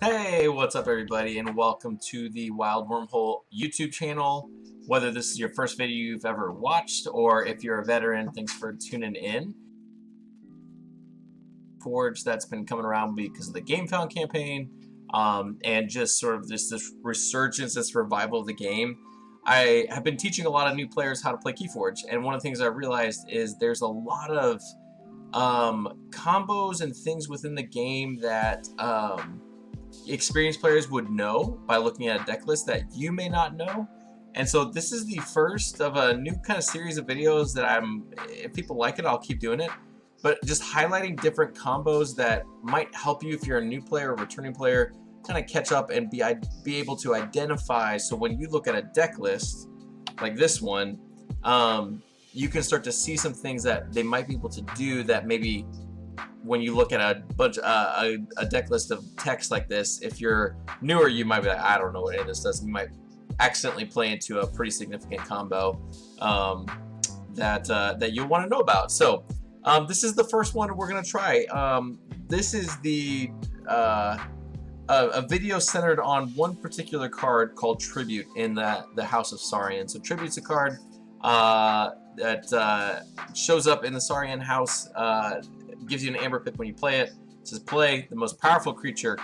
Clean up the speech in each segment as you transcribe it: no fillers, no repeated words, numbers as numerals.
Hey, what's up everybody, and welcome to the Wild Wormhole YouTube channel. Whether this is your first video you've ever watched, or if you're a veteran, thanks for tuning in. Forge that's been coming around because of the GameFound campaign, and just sort of this resurgence, this revival of the game. I have been teaching a lot of new players how to play KeyForge, and one of the things I realized is there's a lot of combos and things within the game that experienced players would know by looking at a deck list that you may not know. And so this is the first of a new kind of series of videos that if people like it, I'll keep doing it, but just highlighting different combos that might help you if you're a new player or returning player, kind of catch up and be able to identify. So when you look at a deck list like this one, you can start to see some things that they might be able to do that maybe when you look at a deck list of text like this, if you're newer, you might be like, I don't know what any of this does. You might accidentally play into a pretty significant combo that you'll want to know about. So this is the first one we're going to try. This is a video centered on one particular card called Tribute in the House of Saurian. So Tribute's a card that shows up in the Saurian house. Gives you an amber pip when you play it. It says play the most powerful creature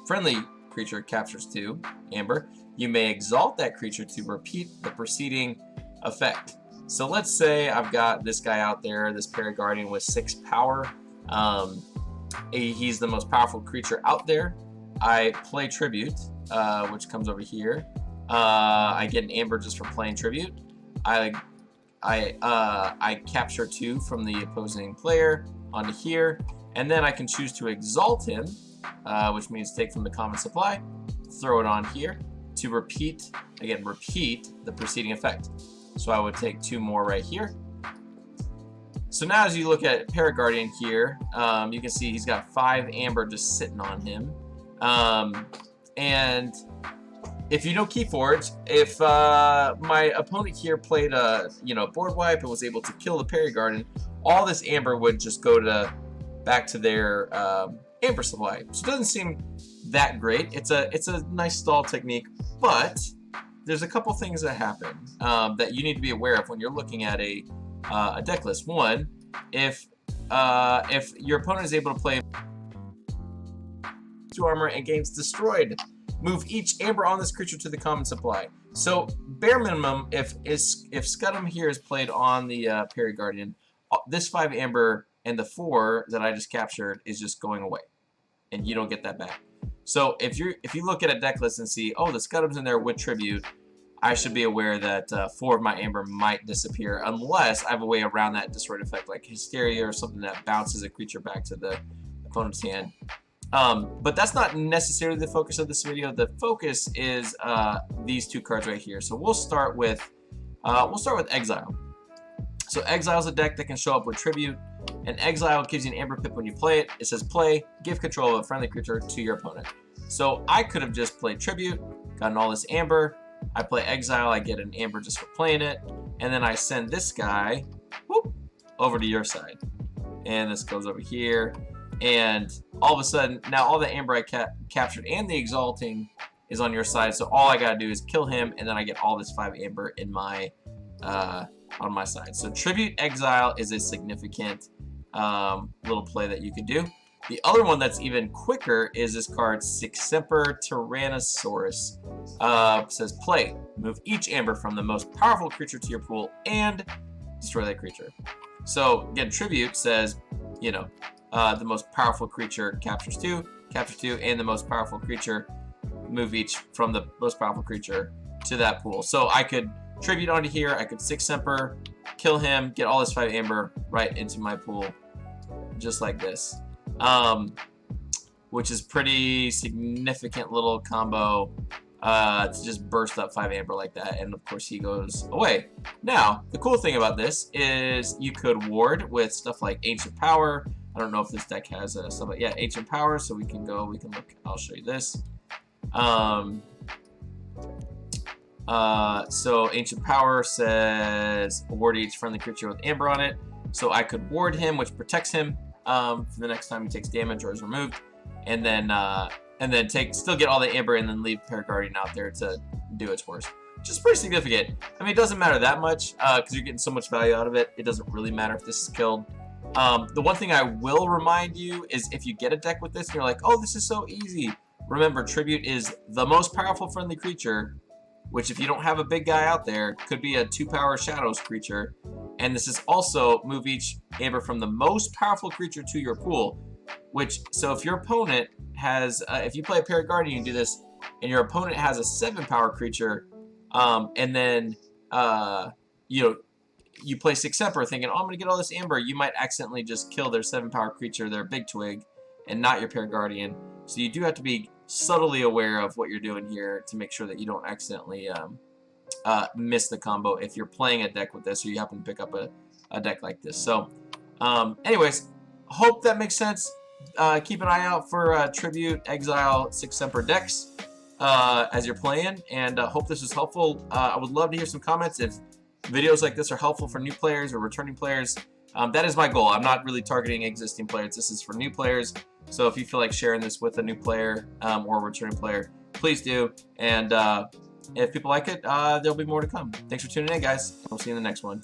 friendly creature captures 2 amber. You may exalt that creature to repeat the preceding effect. So let's say I've got this guy out there, this Paraguardian with 6 power. He's the most powerful creature out there. I play Tribute, which comes over here. I get an amber just for playing Tribute. I capture 2 from the opposing player onto here, and then I can choose to exalt him, which means take from the common supply, throw it on here to repeat the preceding effect. So I would take 2 more right here. So now as you look at Paraguardian here, you can see he's got 5 amber just sitting on him, and if you know KeyForge, if my opponent here played a board wipe and was able to kill the Paraguardian, all this amber would just go back to their amber supply. So it doesn't seem that great. It's a nice stall technique, but there's a couple things that happen that you need to be aware of when you're looking at a deck list. One, if your opponent is able to play 2 armor and gains destroyed, move each amber on this creature to the common supply. So bare minimum, if Scudam here is played on the Paraguardian, this 5 amber and the 4 that I just captured is just going away, and you don't get that back. So if you look at a deck list and see, oh, the Scudam's in there with Tribute, I should be aware that 4 of my amber might disappear unless I have a way around that destroyed effect, like Hysteria or something that bounces a creature back to the opponent's hand. But that's not necessarily the focus of this video. The focus is these 2 cards right here. So we'll start with Exile. So Exile is a deck that can show up with Tribute, and Exile gives you an amber pip when you play it. It says play, give control of a friendly creature to your opponent. So I could have just played Tribute, gotten all this amber. I play Exile, I get an amber just for playing it, and then I send this guy over to your side, and this goes over here. And all of a sudden, now all the amber I captured and the exalting is on your side. So all I gotta do is kill him, and then I get all this 5 amber in my on my side. So Tribute Exile is a significant little play that you could do. The other one that's even quicker is this card, Six Semper Tyrannosaurus. Says play, move each amber from the most powerful creature to your pool and destroy that creature. So again, Tribute says, the most powerful creature captures 2, capture 2, and the most powerful creature, move each from the most powerful creature to that pool. So I could Tribute onto here, I could Six Semper, kill him, get all this 5 amber right into my pool, just like this. Which is pretty significant little combo to just burst up 5 amber like that, and of course he goes away. Now, the cool thing about this is you could ward with stuff like Ancient Power. I don't know if this deck has stuff like, yeah, Ancient Power, so we can look, I'll show you this. So Ancient Power says ward each friendly creature with amber on it. So I could ward him, which protects him for the next time he takes damage or is removed. And then and then still get all the Amber and then leave Paraguardian out there to do its worst. Which is pretty significant. I mean, it doesn't matter that much because you're getting so much value out of it. It doesn't really matter if this is killed. The one thing I will remind you is if you get a deck with this and you're like, oh, this is so easy. Remember, Tribute is the most powerful friendly creature, which if you don't have a big guy out there, could be a 2-power Shadows creature. And this is also move each Amber from the most powerful creature to your pool. So if your opponent has, if you play a Paraguardian, you do this, and your opponent has a 7-power creature, and then, you play 6 Emperor thinking, oh, I'm going to get all this Amber, you might accidentally just kill their 7-power creature, their Big Twig, and not your Paraguardian. So you do have to be subtly aware of what you're doing here to make sure that you don't accidentally miss the combo if you're playing a deck with this or you happen to pick up a deck like this. So, anyways, hope that makes sense. Keep an eye out for Tribute, Exile, 6 Emperor decks as you're playing, and hope this was helpful. I would love to hear some comments if videos like this are helpful for new players or returning players. That is my goal. I'm not really targeting existing players. This is for new players. So if you feel like sharing this with a new player or a returning player, please do. And if people like it, there'll be more to come. Thanks for tuning in, guys. We'll see you in the next one.